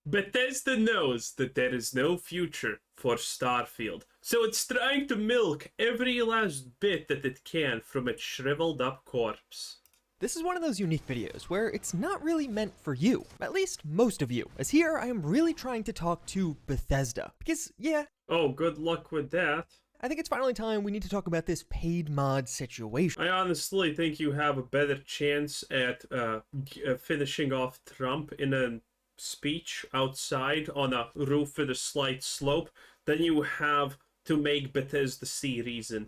Bethesda knows that there is no future for Starfield, so it's trying to milk every last bit that it can from its shriveled up corpse. This is one of those unique videos where it's not really meant for you, at least most of you, as here I am really trying to talk to Bethesda, because yeah. Oh, good luck with that. I think it's finally time we need to talk about this paid mod situation. I honestly think you have a better chance at finishing off Trump in a speech outside on a roof with a slight slope than you have to make Bethesda see reason.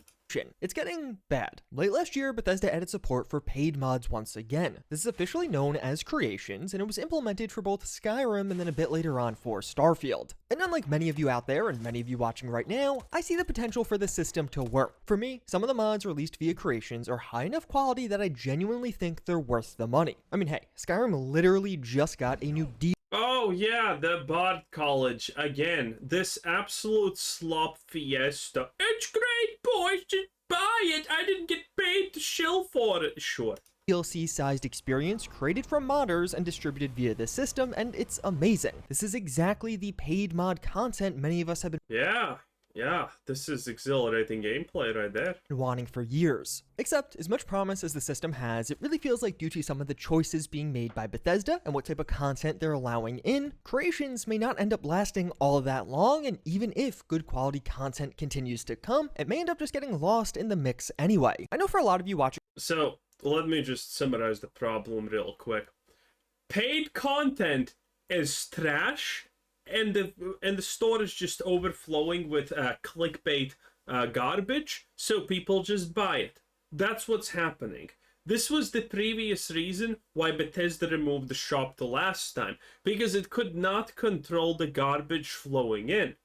It's getting bad. Late last year, Bethesda added support for paid mods once again. This is officially known as Creations, and it was implemented for both Skyrim and then a bit later on for Starfield. And unlike many of you out there, and many of you watching right now, I see the potential for this system to work. For me, some of the mods released via Creations are high enough quality that I genuinely think they're worth the money. I mean, hey, Skyrim literally just got a new Oh yeah, the Bard College again. This absolute slop fiesta. It's great, boys. Just buy it. I didn't get paid to shill for it. Sure. DLC-sized experience created from modders and distributed via this system, and it's amazing. This is exactly the paid mod content many of us have been Yeah, this is exhilarating gameplay right there. Wanting for years. Except, as much promise as the system has, it really feels like due to some of the choices being made by Bethesda and what type of content they're allowing in, Creations may not end up lasting all that long, and even if good quality content continues to come, it may end up just getting lost in the mix anyway. I know for a lot of you watching. So, let me just summarize the problem real quick. Paid content is trash, and the store is just overflowing with clickbait garbage, so people just buy it. That's what's happening. This was the previous reason why Bethesda removed the shop the last time, because it could not control the garbage flowing in.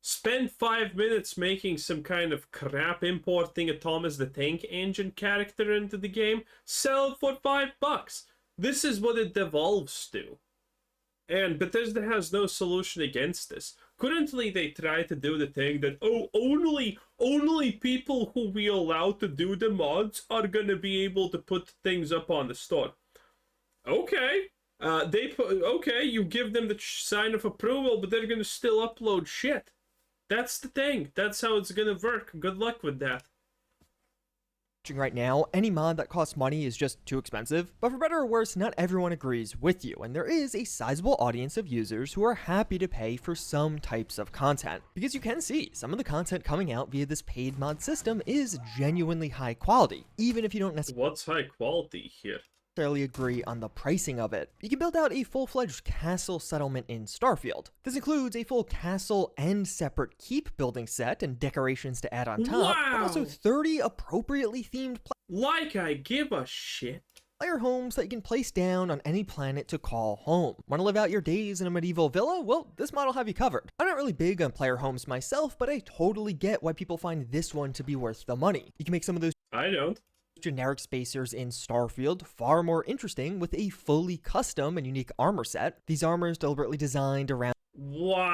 Spend 5 minutes making some kind of crap importing a Thomas the Tank Engine character into the game, sell it for $5. This is what it devolves to. And Bethesda has no solution against this. Currently, they try to do the thing that, oh, only people who we allow to do the mods are gonna be able to put things up on the store. Okay. Okay, you give them the sign of approval, but they're gonna still upload shit. That's the thing. That's how it's gonna work. Good luck with that. Right now, any mod that costs money is just too expensive, but for better or worse, not everyone agrees with you, and there is a sizable audience of users who are happy to pay for some types of content. Because you can see, some of the content coming out via this paid mod system is genuinely high quality, even if you don't necessarily— What's high quality here? Agree on the pricing of it. You can build out a full-fledged castle settlement in Starfield. This includes a full castle and separate keep building set and decorations to add on top, wow. but also 30 appropriately themed like I give a shit. Player homes that you can place down on any planet to call home. Want to live out your days in a medieval villa? Well, this mod will have you covered. I'm not really big on player homes myself, but I totally get why people find this one to be worth the money. You can make some of those— I don't. generic spacers in Starfield far more interesting with a fully custom and unique armor set. These armors deliberately designed around— Wow.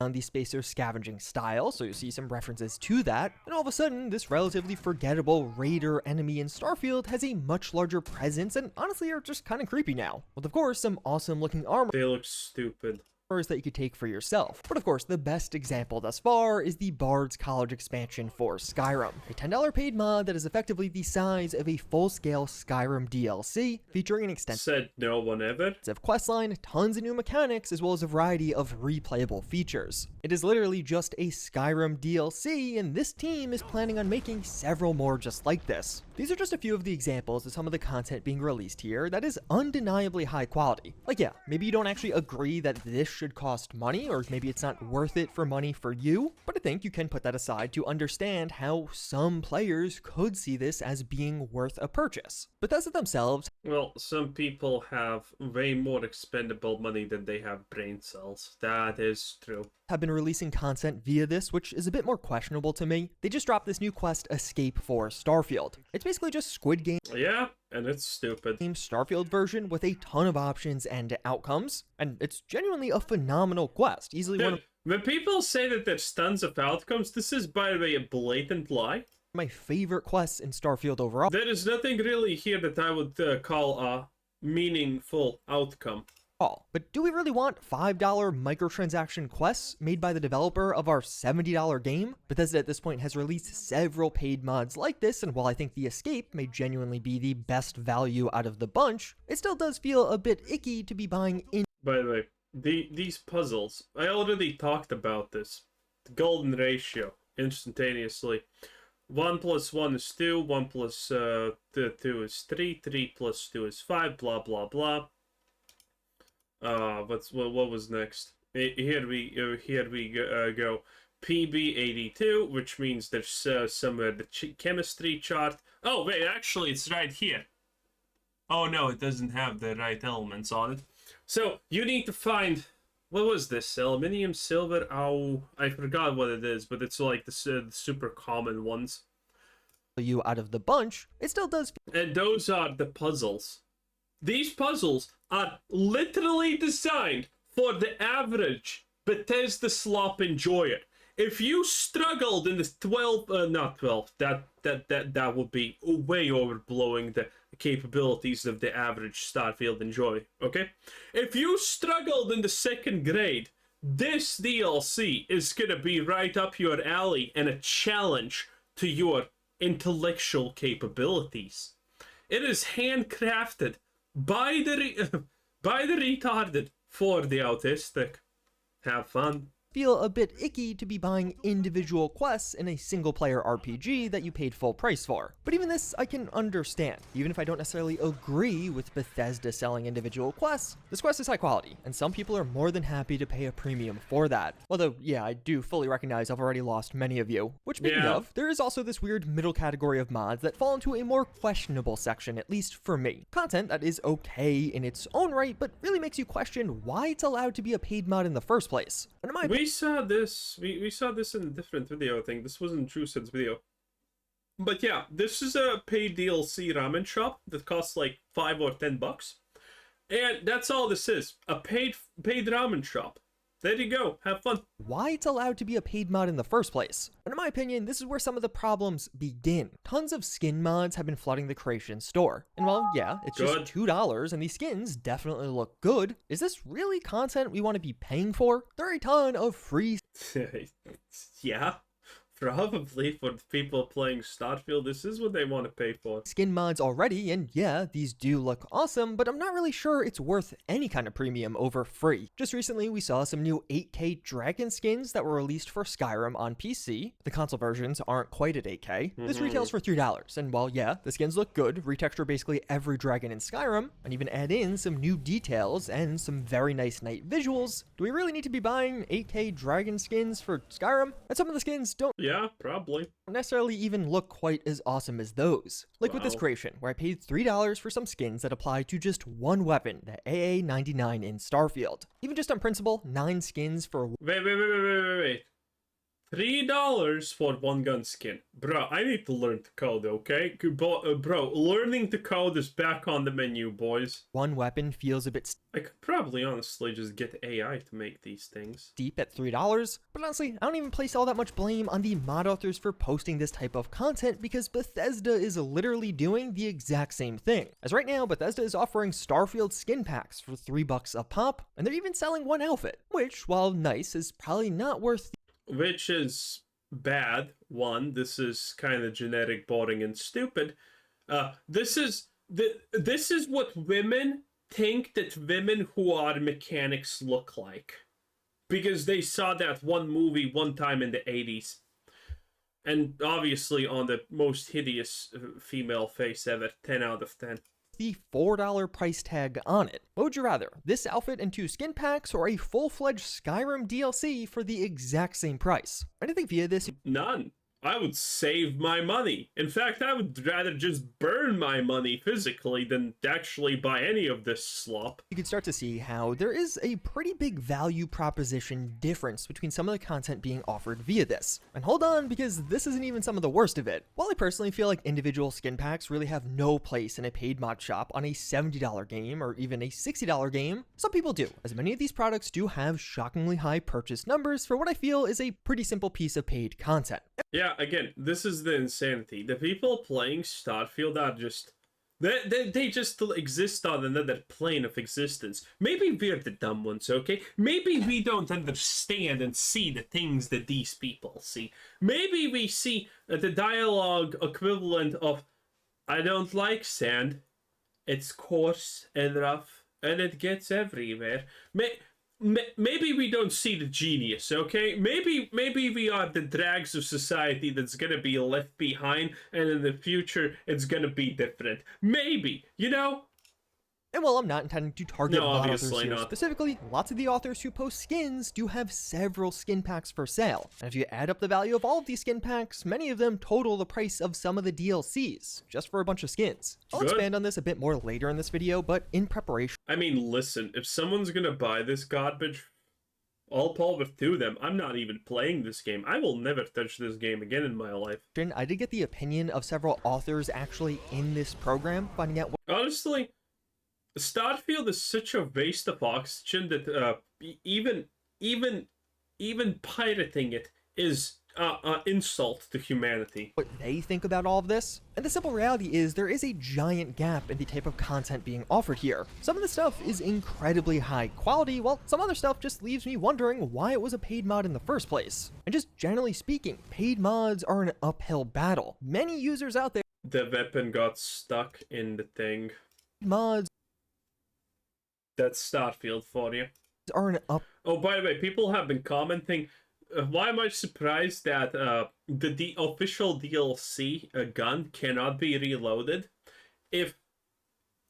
on the spacer scavenging style, so you'll see some references to that, and all of a sudden, this relatively forgettable raider enemy in Starfield has a much larger presence and honestly are just kind of creepy now. With of course some awesome looking armor. They look stupid. That you could take for yourself. But of course, the best example thus far is the Bard's College expansion for Skyrim, a $10 paid mod that is effectively the size of a full-scale Skyrim DLC, featuring an extensive— Said no one ever. questline, tons of new mechanics, as well as a variety of replayable features. It is literally just a Skyrim DLC, and this team is planning on making several more just like this. These are just a few of the examples of some of the content being released here that is undeniably high quality. Like yeah, maybe you don't actually agree that this should cost money, or maybe it's not worth it for money for you, but I think you can put that aside to understand how some players could see this as being worth a purchase. Bethesda themselves— well, some people have way more expendable money than they have brain cells. That is true. Have been releasing content via this, which is a bit more questionable to me. They just dropped this new quest, Escape for Starfield. It's basically just Squid Game. Yeah, and it's stupid. Starfield version with a ton of options and outcomes, and it's genuinely a phenomenal quest. Easily one of— when people say that there's tons of outcomes, this is, by the way, a blatant lie. my favorite quests in Starfield overall. There is nothing really here that I would call a meaningful outcome. But do we really want $5 microtransaction quests made by the developer of our $70 game? Bethesda at this point has released several paid mods like this, and while I think the Escape may genuinely be the best value out of the bunch, it still does feel a bit icky to be buying in. By the way, these puzzles, I already talked about this. The golden ratio, instantaneously. 1 + 1 is 2, 1 + 2 is 3, 3 + 2 is 5, blah blah blah. What was next? Here we go. PB82, which means there's somewhere the chemistry chart. Oh wait, actually it's right here. Oh no, it doesn't have the right elements on it. So you need to find, what was this? Aluminium, silver. Oh, I forgot what it is, but it's like the super common ones. You out of the bunch, it still does. And those are the puzzles. These puzzles are literally designed for the average Bethesda slop enjoyer. If you struggled in this 12, not 12, that would be way overblowing the capabilities of the average Starfield enjoyer, okay? If you struggled in the 2nd grade, this DLC is gonna be right up your alley and a challenge to your intellectual capabilities. It is handcrafted by the retarded for the autistic. Have fun. Feel a bit icky to be buying individual quests in a single-player RPG that you paid full price for. But even this I can understand. Even if I don't necessarily agree with Bethesda selling individual quests, this quest is high quality, and some people are more than happy to pay a premium for that. Although, yeah, I do fully recognize I've already lost many of you. Which, speaking of, there is also this weird middle category of mods that fall into a more questionable section, at least for me. Content that is okay in its own right, but really makes you question why it's allowed to be a paid mod in the first place. And in my We saw this. We saw this in a different video. I think this wasn't Drusid's video. But yeah, this is a paid DLC ramen shop that costs like $5 or $10, and that's all this is. A paid ramen shop. There you go. Have fun. Why it's allowed to be a paid mod in the first place. And in my opinion, this is where some of the problems begin. Tons of skin mods have been flooding the creation store. And while, yeah, it's just $2 and these skins definitely look good, is this really content we want to be paying for? There are a ton of free... Yeah. Probably for the people playing Starfield, this is what they want to pay for. Skin mods already, and yeah, these do look awesome, but I'm not really sure it's worth any kind of premium over free. Just recently, we saw some new 8K dragon skins that were released for Skyrim on PC. The console versions aren't quite at 8K. This retails for $3, and while yeah, the skins look good, retexture basically every dragon in Skyrim, and even add in some new details and some very nice night visuals, do we really need to be buying 8K dragon skins for Skyrim? And some of the skins don't Yeah, probably. necessarily even look quite as awesome as those. Like with this creation, where I paid $3 for some skins that apply to just one weapon, the AA-99 in Starfield. Even just on principle, 9 skins for... Wait. $3 for one gun skin. Bro, I need to learn to code, okay? Bro, learning to code is back on the menu, boys. one weapon feels a bit I could probably honestly just get AI to make these things. steep at $3, but honestly, I don't even place all that much blame on the mod authors for posting this type of content because Bethesda is literally doing the exact same thing. As right now, Bethesda is offering Starfield skin packs for $3 a pop, and they're even selling one outfit, which, while nice, is probably not worth Which is bad. One, this is kind of generic, boring, and stupid. This is what women think that women who are mechanics look like. Because they saw that one movie one time in the 80s. And obviously on the most hideous female face ever, 10 out of 10. the $4 price tag on it. What would you rather, this outfit and 2 skin packs, or a full-fledged Skyrim DLC for the exact same price? Anything via this? None. I would save my money. In fact, I would rather just burn my money physically than actually buy any of this slop. You can start to see how there is a pretty big value proposition difference between some of the content being offered via this. And hold on, because this isn't even some of the worst of it. While I personally feel like individual skin packs really have no place in a paid mod shop on a $70 game or even a $60 game, some people do, as many of these products do have shockingly high purchase numbers for what I feel is a pretty simple piece of paid content. Yeah, yeah, again, this is the insanity. The people playing Starfield are just... They just exist on another plane of existence. Maybe we're the dumb ones, okay? Maybe we don't understand and see the things that these people see. Maybe we see the dialogue equivalent of, I don't like sand. It's coarse and rough, and it gets everywhere. Maybe we don't see the genius, okay? Maybe we are the drags of society that's gonna be left behind, and in the future it's gonna be different. Maybe, you know? And while I'm not intending to target No, mod authors obviously here not. specifically, lots of the authors who post skins do have several skin packs for sale. And if you add up the value of all of these skin packs, many of them total the price of some of the DLCs, just for a bunch of skins. I'll Good. expand on this a bit more later in this video, but in preparation, I mean, listen, if someone's gonna buy this garbage, all power to them. I'm not even playing this game. I will never touch this game again in my life. I did get the opinion of several authors actually in this program, finding out what Honestly, Starfield is such a waste of oxygen that even pirating it is insult to humanity. they think about all of this. And the simple reality is there is a giant gap in the type of content being offered here. Some of the stuff is incredibly high quality, while some other stuff just leaves me wondering why it was a paid mod in the first place. And just generally speaking, paid mods are an uphill battle. Many users out there, The weapon got stuck in the thing. mods That's Starfield for you. are an up Oh, by the way, people have been commenting. Why am I surprised that the official DLC gun cannot be reloaded if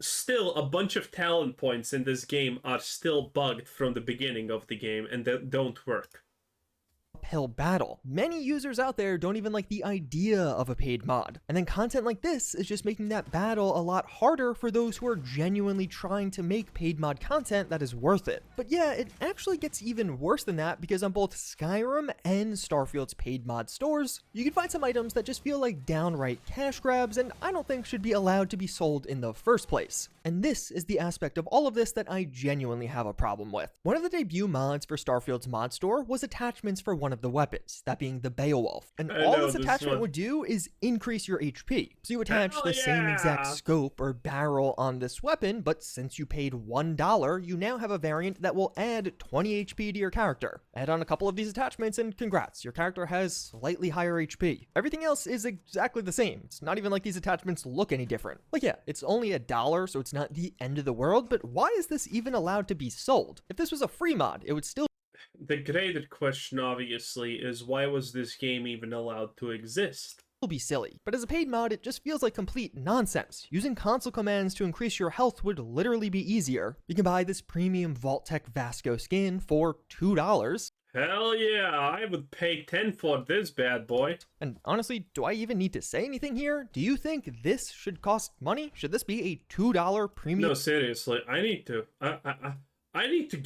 still a bunch of talent points in this game are still bugged from the beginning of the game and that don't work? uphill battle. Many users out there don't even like the idea of a paid mod. And then content like this is just making that battle a lot harder for those who are genuinely trying to make paid mod content that is worth it. But yeah, it actually gets even worse than that, because on both Skyrim and Starfield's paid mod stores, you can find some items that just feel like downright cash grabs and I don't think should be allowed to be sold in the first place. And this is the aspect of all of this that I genuinely have a problem with. One of the debut mods for Starfield's mod store was attachments for one of the weapons, that being the Beowulf. And all this attachment would do is increase your HP. So you attach the same exact scope or barrel on this weapon, but since you paid $1, you now have a variant that will add 20 HP to your character. Add on a couple of these attachments and congrats, your character has slightly higher HP. Everything else is exactly the same. It's not even like these attachments look any different. Like yeah, it's only $1, so it's not the end of the world, but why is this even allowed to be sold? If this was a free mod, it would still The greater question, obviously, is why was this game even allowed to exist? be silly. But as a paid mod, it just feels like complete nonsense. Using console commands to increase your health would literally be easier. You can buy this premium Vault-Tec Vasco skin for $2. Hell yeah, I would pay 10 for this bad boy. And honestly, do I even need to say anything here? Do you think this should cost money? Should this be a $2 premium? No, seriously, I need to. I need to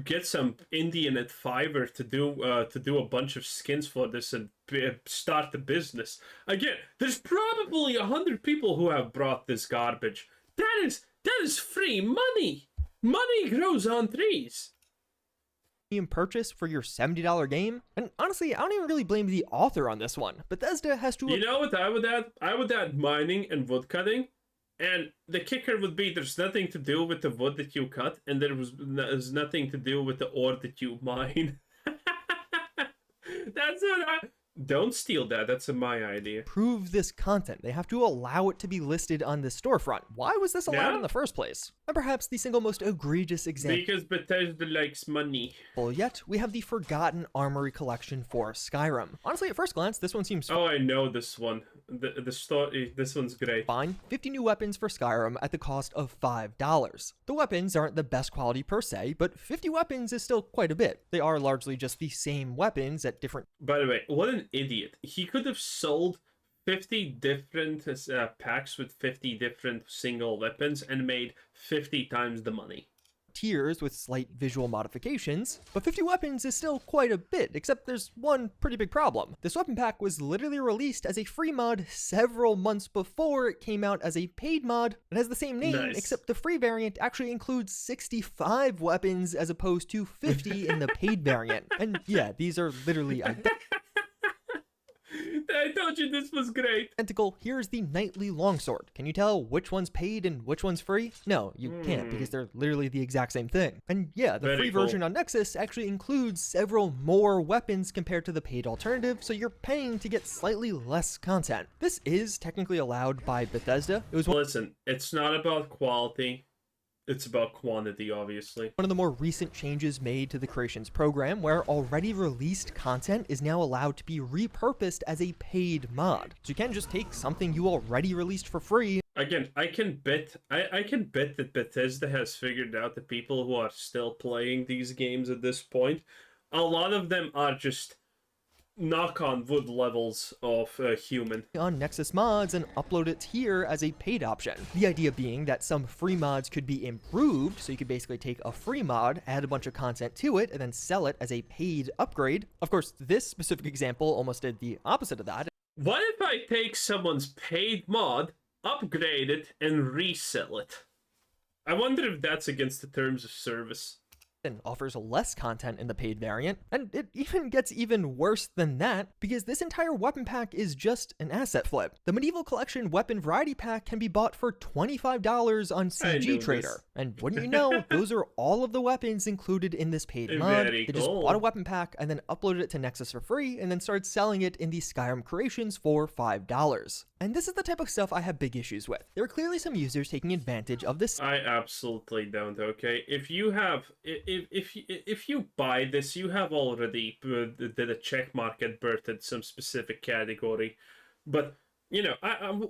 get some Indian at Fiverr to do a bunch of skins for this and start the business. Again, there's probably 100 people who have brought this garbage. That is free money. Money grows on trees. Purchase for your $70 game? And honestly, I don't even really blame the author on this one. Bethesda has to... You know what I would add? I would add mining and woodcutting. And the kicker would be there's nothing to do with the wood that you cut, and there's nothing to do with the ore that you mine. That's what I... Don't steal that. That's my idea. Prove this content. They have to allow it to be listed on the storefront. Why was this allowed in the first place? And perhaps the single most egregious example. Because Bethesda likes money. Yet, we have the Forgotten Armory collection for Skyrim. Honestly, at first glance, this one seems Oh, I know this one. The story. This one's great. fine. 50 new weapons for Skyrim at the cost of $5. The weapons aren't the best quality per se, but 50 weapons is still quite a bit. They are largely just the same weapons at different... By the way, what an idiot. He could have sold 50 different packs with 50 different single weapons and made 50 times the money. tiers with slight visual modifications, but 50 weapons is still quite a bit, except there's one pretty big problem. This weapon pack was literally released as a free mod several months before it came out as a paid mod. It has the same name, except the free variant actually includes 65 weapons as opposed to 50 in the paid variant. And yeah, these are literally I told you this was great. Tentacle, here's the Knightly Longsword. Can you tell which one's paid and which one's free? No, you can't, because they're literally the exact same thing. And yeah, the free version on Nexus actually includes several more weapons compared to the paid alternative, so you're paying to get slightly less content. This is technically allowed by Bethesda. It was Listen, it's not about quality. It's about quantity, obviously. One of the more recent changes made to the Creations program, where already released content is now allowed to be repurposed as a paid mod. So you can't just take something you already released for free. Again, I can bet that Bethesda has figured out the people who are still playing these games at this point. A lot of them are just knock on wood levels of human On Nexus mods and upload it here as a paid option. The idea being that some free mods could be improved, so you could basically take a free mod, add a bunch of content to it, and then sell it as a paid upgrade. Of course, this specific example almost did the opposite of that. What if I take someone's paid mod, upgrade it, and resell it? I wonder if that's against the terms of service. And offers less content in the paid variant, and it even gets even worse than that, because this entire weapon pack is just an asset flip. The Medieval Collection Weapon Variety Pack can be bought for $25 on CG Trader, and wouldn't you know, those are all of the weapons included in this paid mod. They just bought a weapon pack and then uploaded it to Nexus for free, and then started selling it in the Skyrim Creations for $5. And this is the type of stuff I have big issues with. There are clearly some users taking advantage of this. I absolutely don't, okay? If you have, if you buy this, you have already did a check mark at birth at some specific category. But, you know,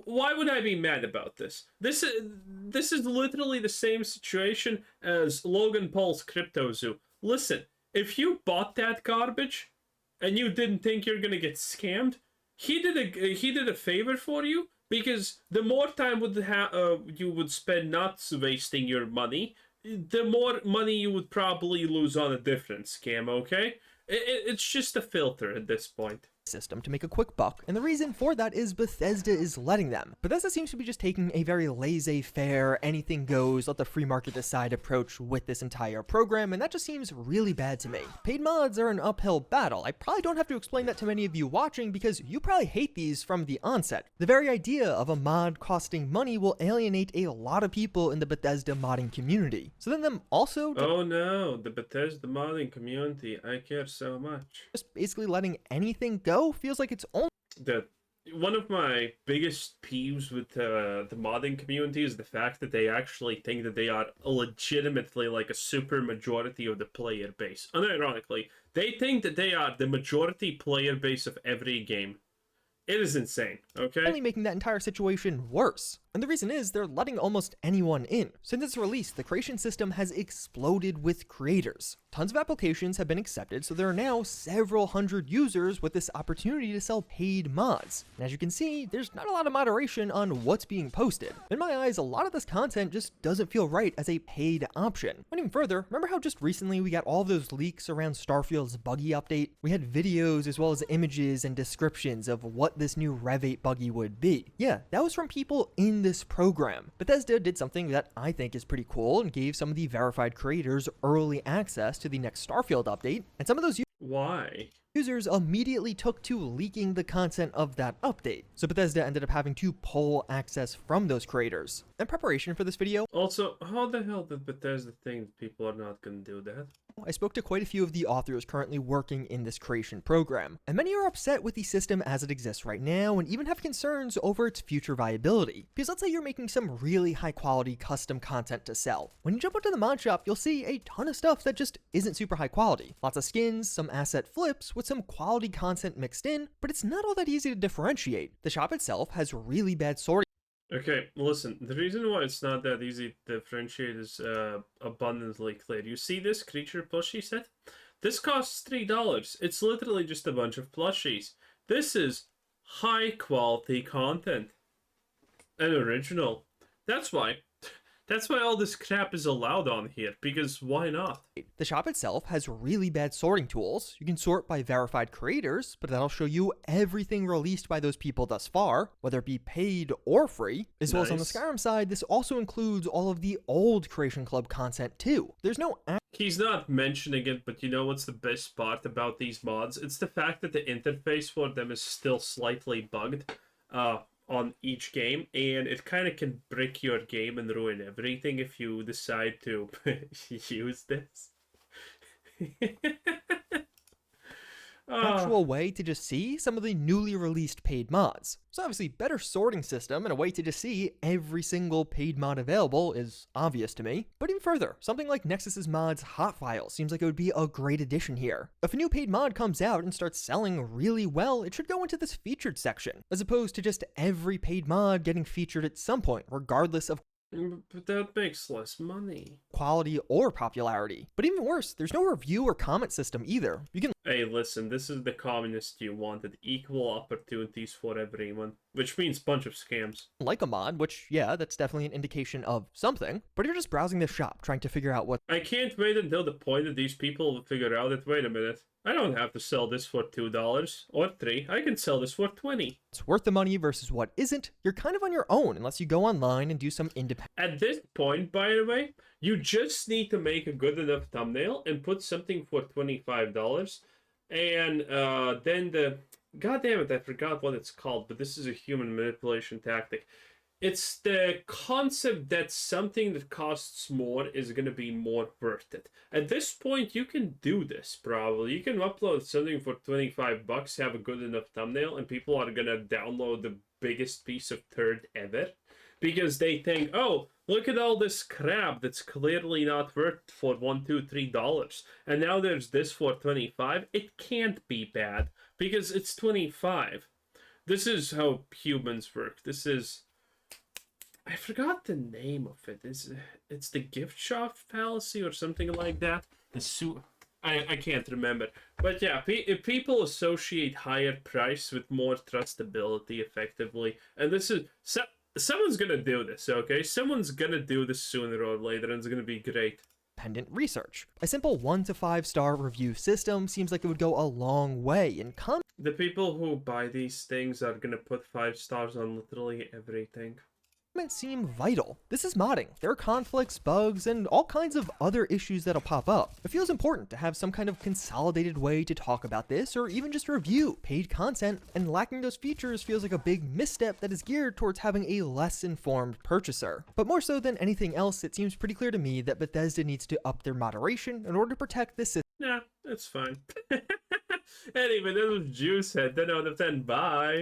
why would I be mad about this? This is literally the same situation as Logan Paul's Crypto Zoo. Listen, if you bought that garbage and you didn't think you're gonna get scammed, he did a favor for you, because the more time you would spend not wasting your money, the more money you would probably lose on a different scam, okay? It's just a filter at this point. System to make a quick buck, and the reason for that is Bethesda is letting them. Bethesda seems to be just taking a very laissez-faire, anything goes, let the free market decide approach with this entire program, and that just seems really bad to me. Paid mods are an uphill battle. I probably don't have to explain that to many of you watching, because you probably hate these from the onset. The very idea of a mod costing money will alienate a lot of people in the Bethesda modding community. So then them also... Oh no, the Bethesda modding community, I care so much. Just basically letting anything go feels like it's only... One of my biggest peeves with the modding community is the fact that they actually think that they are legitimately like a super majority of the player base. Unironically, they think that they are the majority player base of every game. It is insane, okay? Only making that entire situation worse. And the reason is they're letting almost anyone in. Since its release, the creation system has exploded with creators. Tons of applications have been accepted, so there are now several hundred users with this opportunity to sell paid mods. And as you can see, there's not a lot of moderation on what's being posted. In my eyes, a lot of this content just doesn't feel right as a paid option. And even further, remember how just recently we got all those leaks around Starfield's buggy update? We had videos as well as images and descriptions of what this new Rev 8 buggy would be. Yeah, that was from people in this program. Bethesda did something that I think is pretty cool and gave some of the verified creators early access to the next Starfield update, and some of those Why? users immediately took to leaking the content of that update. So Bethesda ended up having to pull access from those creators. In preparation for this video, Also, how the hell did Bethesda think people are not gonna do that? I spoke to quite a few of the authors currently working in this creation program, and many are upset with the system as it exists right now and even have concerns over its future viability. Because let's say you're making some really high quality custom content to sell. When you jump onto the mod shop, you'll see a ton of stuff that just isn't super high quality. Lots of skins, some asset flips with some quality content mixed in, but it's not all that easy to differentiate. The shop itself has really bad sorting. Okay, listen, the reason why it's not that easy to differentiate is abundantly clear. You see this creature plushie set? This costs $3. It's literally just a bunch of plushies. This is high quality content and original. That's why That's why all this crap is allowed on here, because why not? The shop itself has really bad sorting tools. You can sort by verified creators, but that'll show you everything released by those people thus far, whether it be paid or free. As well as on the Skyrim side, this also includes all of the old Creation Club content too. There's no He's not mentioning it, but you know what's the best part about these mods? It's the fact that the interface for them is still slightly bugged on each game, and it kind of can break your game and ruin everything if you decide to use this. actual way to just see some of the newly released paid mods. So obviously better sorting system and a way to just see every single paid mod available is obvious to me. But even further, something like Nexus's mod's hot file seems like it would be a great addition here. If a new paid mod comes out and starts selling really well, it should go into this featured section, as opposed to just every paid mod getting featured at some point, regardless of But that makes less money. quality or popularity. But even worse, there's no review or comment system either. You can Hey, listen, this is the communist you wanted. Equal opportunities for everyone. Which means bunch of scams. like a mod, which, yeah, that's definitely an indication of something, but you're just browsing the shop trying to figure out what I can't wait until the point that these people figure out that, wait a minute, I don't have to sell this for $2 or $3. I can sell this for $20. it's worth the money versus what isn't. You're kind of on your own unless you go online and do some independent. At this point, by the way, you just need to make a good enough thumbnail and put something for $25. And then the... God damn it, I forgot what it's called, but this is a human manipulation tactic. It's the concept that something that costs more is going to be more worth it. At this point, you can do this, probably. You can upload something for $25, have a good enough thumbnail, and people are going to download the biggest piece of turd ever. Because they think, oh, look at all this crap that's clearly not worth for $1, $2, $3. And now there's this for $25. It can't be bad, because it's $25. This is how humans work. This is... I forgot the name of it. It's the gift shop fallacy or something like that. I can't remember. But yeah, if people associate higher price with more trustability effectively. And this is... someone's gonna do this, okay? Someone's gonna do this sooner or later, and it's gonna be great. Independent research. A simple 1 to 5 star review system seems like it would go a long way in The people who buy these things are gonna put 5 stars on literally everything. seem vital. This is modding. There are conflicts, bugs, and all kinds of other issues that'll pop up. It feels important to have some kind of consolidated way to talk about this, or even just review paid content, and lacking those features feels like a big misstep that is geared towards having a less informed purchaser. But more so than anything else, it seems pretty clear to me that Bethesda needs to up their moderation in order to protect this system. Nah, that's fine. Anyway, that was Juicehead. 10 out of 10. Bye.